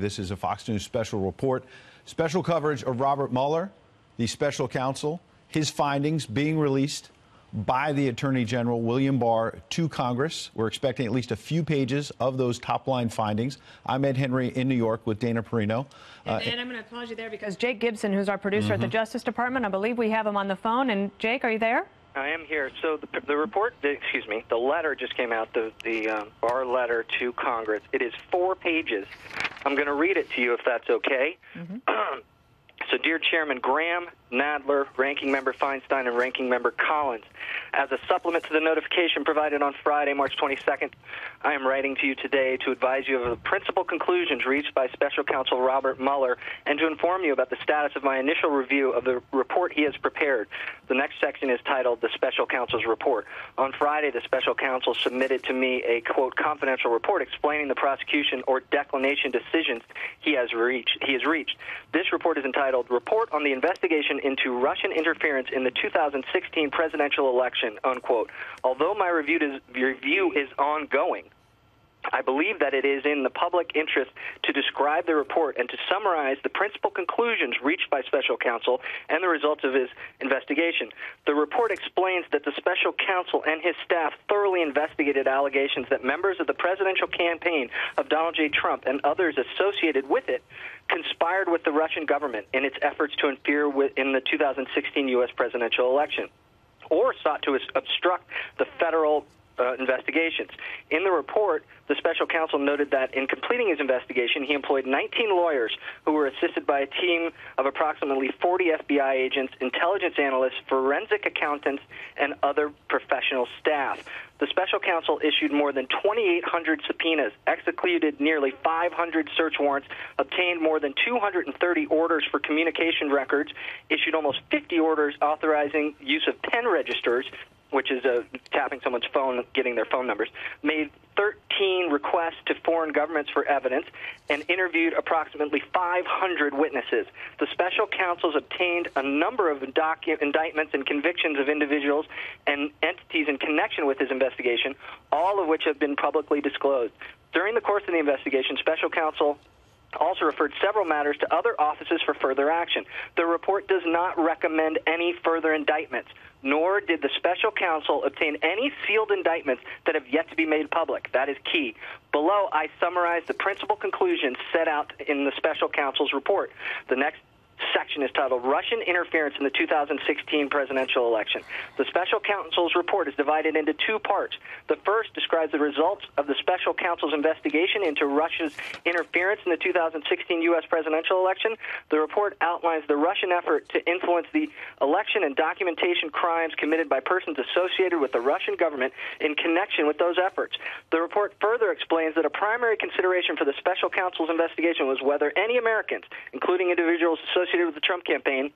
This is a Fox News special report. Special coverage of Robert Mueller, the special counsel, his findings being released by the Attorney General William Barr to Congress. We're expecting at least a few pages of those top-line findings. I'm Ed Henry in New York with Dana Perino. And I'm going to pause you there because Jake Gibson, who's our producer at the Justice Department, I believe we have him on the phone. And Jake, are you there? I am here. So the report, the letter just came out, the Barr letter to Congress. It is 4 pages. I'm going to read it to you if that's okay. So, dear Chairman Graham, Nadler, Ranking Member Feinstein, and Ranking Member Collins, as a supplement to the notification provided on Friday, March 22nd, I am writing to you today to advise you of the principal conclusions reached by Special Counsel Robert Mueller and to inform you about the status of my initial review of the report he has prepared. The next section is titled The Special Counsel's Report. On Friday, the Special Counsel submitted to me a, quote, confidential report explaining the prosecution or declination decisions he has reached. This report is entitled Report on the Investigation into Russian Interference in the 2016 Presidential Election, unquote. Although my review is ongoing, I believe that it is in the public interest to describe the report and to summarize the principal conclusions reached by Special Counsel and the results of his investigation. The report explains that the Special Counsel and his staff thoroughly investigated allegations that members of the presidential campaign of Donald J. Trump and others associated with it conspired with the Russian government in its efforts to interfere in the 2016 U.S. presidential election, or sought to obstruct the federal investigations. In the report, the special counsel noted that in completing his investigation, he employed 19 lawyers who were assisted by a team of approximately 40 FBI agents, intelligence analysts, forensic accountants, and other professional staff. The special counsel issued more than 2,800 subpoenas, executed nearly 500 search warrants, obtained more than 230 orders for communication records, issued almost 50 orders authorizing use of pen registers, which is tapping someone's phone, getting their phone numbers, made 13 requests to foreign governments for evidence, and interviewed approximately 500 witnesses. The special counsels obtained a number of indictments and convictions of individuals and entities in connection with his investigation, all of which have been publicly disclosed. During the course of the investigation, special counsel also referred several matters to other offices for further action. The report does not recommend any further indictments, nor did the special counsel obtain any sealed indictments that have yet to be made public. That is key. Below, I summarize the principal conclusions set out in the special counsel's report. The next section is titled Russian Interference in the 2016 Presidential Election. The special counsel's report is divided into 2 parts. The first describes the results of the special counsel's investigation into Russia's interference in the 2016 U.S. presidential election. The report outlines the Russian effort to influence the election and documentation crimes committed by persons associated with the Russian government in connection with those efforts. The report further explains that a primary consideration for the special counsel's investigation was whether any Americans, including individuals associated with the Trump campaign,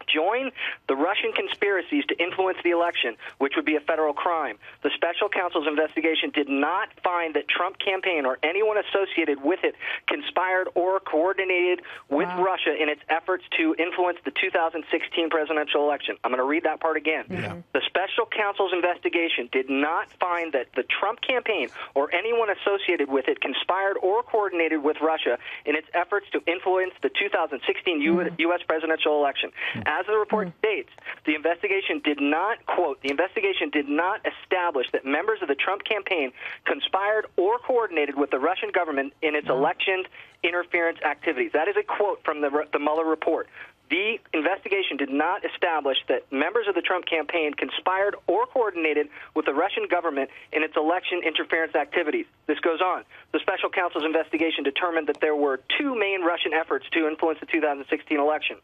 join the Russian conspiracies to influence the election, which would be a federal crime. The special counsel's investigation did not find that Trump campaign or anyone associated with it conspired or coordinated with Russia in its efforts to influence the 2016 presidential election. I'm going to read that part again. The special counsel's investigation did not find that the Trump campaign or anyone associated with it conspired or coordinated with Russia in its efforts to influence the 2016 U.S. presidential election. As the report states, the investigation did not, quote, the investigation did not establish that members of the Trump campaign conspired or coordinated with the Russian government in its election interference activities. That is a quote from the Mueller report. The investigation did not establish that members of the Trump campaign conspired or coordinated with the Russian government in its election interference activities. This goes on. The special counsel's investigation determined that there were 2 main Russian efforts to influence the 2016 election.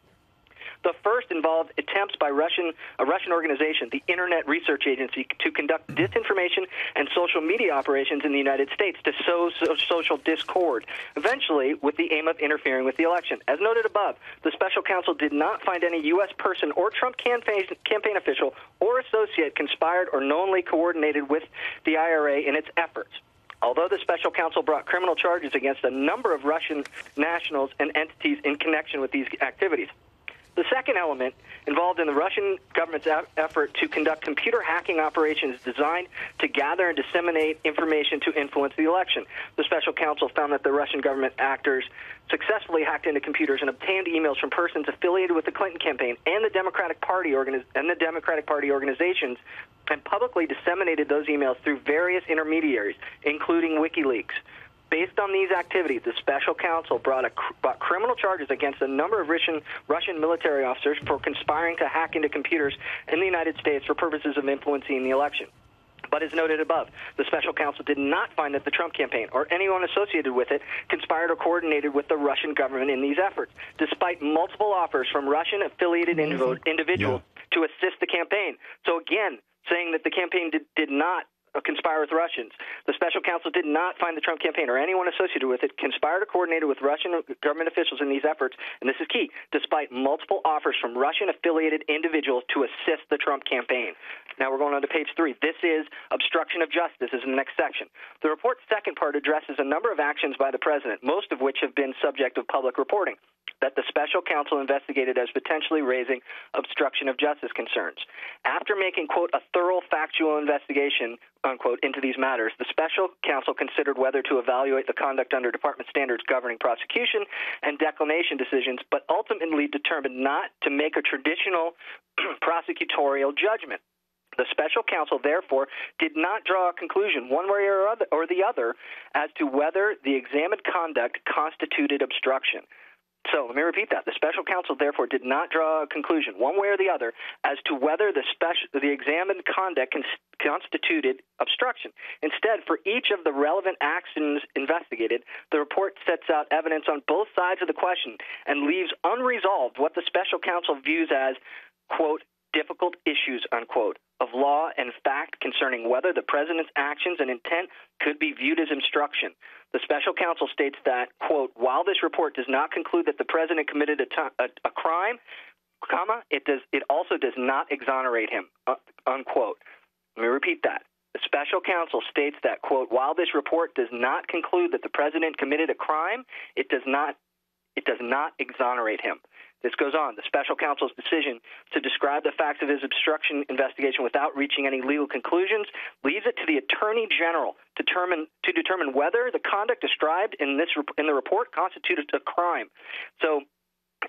The first involved attempts by a Russian organization, the Internet Research Agency, to conduct disinformation and social media operations in the United States to sow social discord, eventually with the aim of interfering with the election. As noted above, the special counsel did not find any U.S. person or Trump campaign official or associate conspired or knowingly coordinated with the IRA in its efforts. Although the special counsel brought criminal charges against a number of Russian nationals and entities in connection with these activities, The second element involved in the Russian government's effort to conduct computer hacking operations designed to gather and disseminate information to influence the election. The special counsel found that the Russian government actors successfully hacked into computers and obtained emails from persons affiliated with the Clinton campaign and the Democratic Party organizations, and publicly disseminated those emails through various intermediaries, including WikiLeaks. Based on these activities, the special counsel brought criminal charges against a number of Russian military officers for conspiring to hack into computers in the United States for purposes of influencing the election. But as noted above, the special counsel did not find that the Trump campaign or anyone associated with it conspired or coordinated with the Russian government in these efforts, despite multiple offers from Russian-affiliated individuals to assist the campaign. So again, saying that the campaign did not conspire with Russians. The special counsel did not find the Trump campaign or anyone associated with it conspired or coordinated with Russian government officials in these efforts, and this is key, despite multiple offers from Russian-affiliated individuals to assist the Trump campaign. Now we're going on to page 3. This is obstruction of justice. This is in the next section. The report's second part addresses a number of actions by the president, most of which have been subject of public reporting, that the special counsel investigated as potentially raising obstruction of justice concerns. After making, quote, a thorough factual investigation, unquote, into these matters, the special counsel considered whether to evaluate the conduct under department standards governing prosecution and declination decisions, but ultimately determined not to make a traditional prosecutorial judgment. The special counsel, therefore, did not draw a conclusion one way or the other as to whether the examined conduct constituted obstruction. So let me repeat that. The special counsel, therefore, did not draw a conclusion one way or the other as to whether the examined conduct constituted obstruction. Instead, for each of the relevant actions investigated, the report sets out evidence on both sides of the question and leaves unresolved what the special counsel views as, quote, difficult issues, unquote, of law and fact concerning whether the president's actions and intent could be viewed as obstruction. The special counsel states that, quote, while this report does not conclude that the president committed a crime, comma, it also does not exonerate him, unquote. Let me repeat that. The special counsel states that, quote, while this report does not conclude that the president committed a crime, it does not exonerate him. This goes on. The special counsel's decision to describe the facts of his obstruction investigation without reaching any legal conclusions leaves it to the Attorney General to determine whether the conduct described in the report constituted a crime. So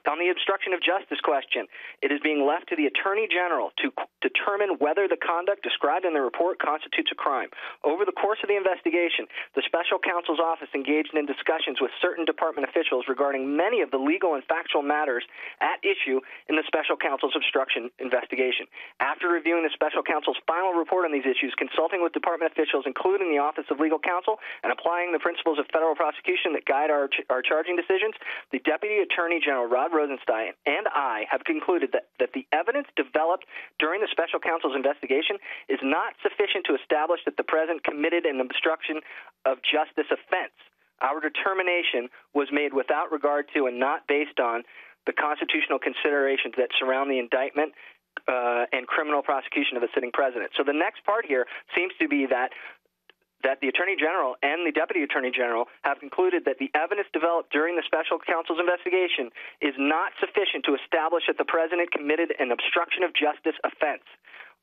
on the obstruction of justice question, it is being left to the Attorney General to determine whether the conduct described in the report constitutes a crime. Over the course of the investigation, the special counsel's office engaged in discussions with certain department officials regarding many of the legal and factual matters at issue in the special counsel's obstruction investigation. After reviewing the special counsel's final report on these issues, consulting with department officials, including the Office of Legal Counsel, and applying the principles of federal prosecution that guide our charging decisions, the Deputy Attorney General, Rod Rosenstein, and I have concluded that the evidence developed during the special counsel's investigation is not sufficient to establish that the president committed an obstruction of justice offense. Our determination was made without regard to and not based on the constitutional considerations that surround the indictment and criminal prosecution of a sitting president. So the next part here seems to be that the Attorney General and the Deputy Attorney General have concluded that the evidence developed during the special counsel's investigation is not sufficient to establish that the president committed an obstruction of justice offense.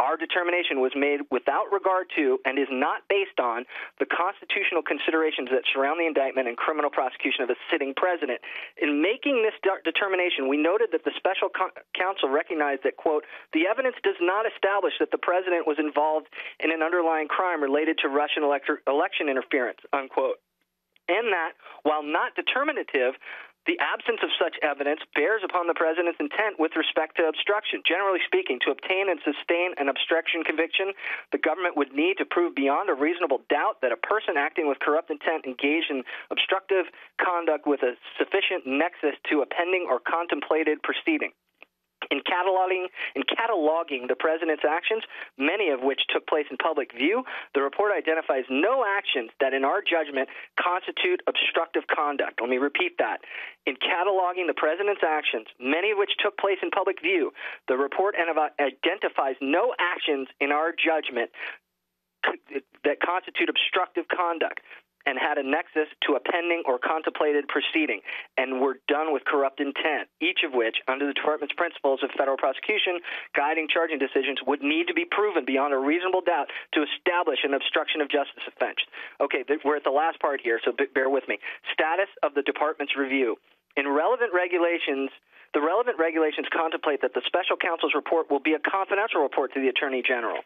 Our determination was made without regard to and is not based on the constitutional considerations that surround the indictment and criminal prosecution of a sitting president. In making this determination, we noted that the special counsel recognized that, quote, the evidence does not establish that the president was involved in an underlying crime related to Russian election interference, unquote, and that, while not determinative, the absence of such evidence bears upon the president's intent with respect to obstruction. Generally speaking, to obtain and sustain an obstruction conviction, the government would need to prove beyond a reasonable doubt that a person acting with corrupt intent engaged in obstructive conduct with a sufficient nexus to a pending or contemplated proceeding. In cataloging the president's actions, many of which took place in public view, the report identifies no actions that, in our judgment, constitute obstructive conduct. Let me repeat that. In cataloging the president's actions, many of which took place in public view, the report identifies no actions, in our judgment, that constitute obstructive conduct. and had a nexus to a pending or contemplated proceeding, and were done with corrupt intent, each of which, under the Department's principles of federal prosecution, guiding charging decisions, would need to be proven beyond a reasonable doubt to establish an obstruction of justice offense. Okay, we're at the last part here, so bear with me. Status of the Department's review. In relevant regulations, the relevant regulations contemplate that the special counsel's report will be a confidential report to the Attorney General.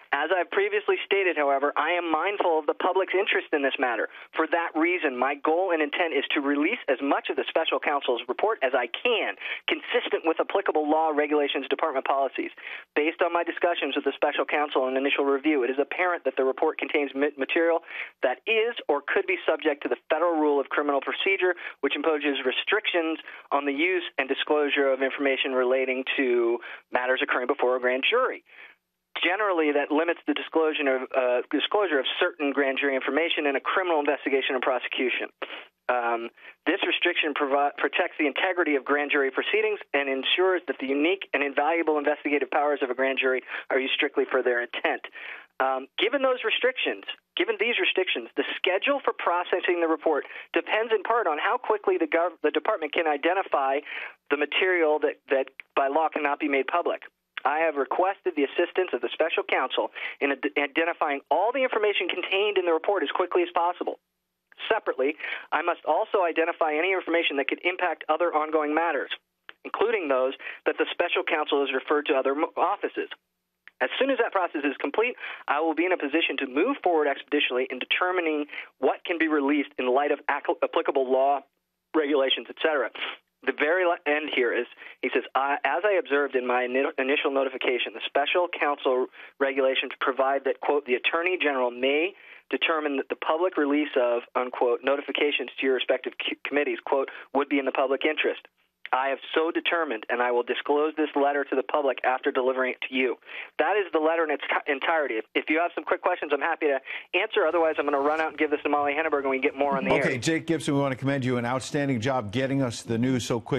As I've previously stated, however, I am mindful of the public's interest in this matter. For that reason, my goal and intent is to release as much of the special counsel's report as I can, consistent with applicable law, regulations, department policies. Based on my discussions with the special counsel and initial review, it is apparent that the report contains material that is or could be subject to the federal rule of criminal procedure, which imposes restrictions on the use and disclosure of information relating to matters occurring before a grand jury. Generally, that limits the disclosure of certain grand jury information in a criminal investigation and prosecution. This restriction protects the integrity of grand jury proceedings and ensures that the unique and invaluable investigative powers of a grand jury are used strictly for their intent. Given these restrictions, the schedule for processing the report depends in part on how quickly the department can identify the material that by law cannot be made public. I have requested the assistance of the special counsel in identifying all the information contained in the report as quickly as possible. Separately, I must also identify any information that could impact other ongoing matters, including those that the special counsel has referred to other offices. As soon as that process is complete, I will be in a position to move forward expeditiously in determining what can be released in light of applicable law, regulations, etc. The very end here is, he says, as I observed in my initial notification, the special counsel regulations provide that, quote, the Attorney General may determine that the public release of, unquote, notifications to your respective committees, quote, would be in the public interest. I have so determined, and I will disclose this letter to the public after delivering it to you. That is the letter in its entirety. If you have some quick questions, I'm happy to answer. Otherwise, I'm going to run out and give this to Molly Henneberg, and we can get more on the air. Okay, Jake Gibson, we want to commend you. An outstanding job getting us the news so quickly.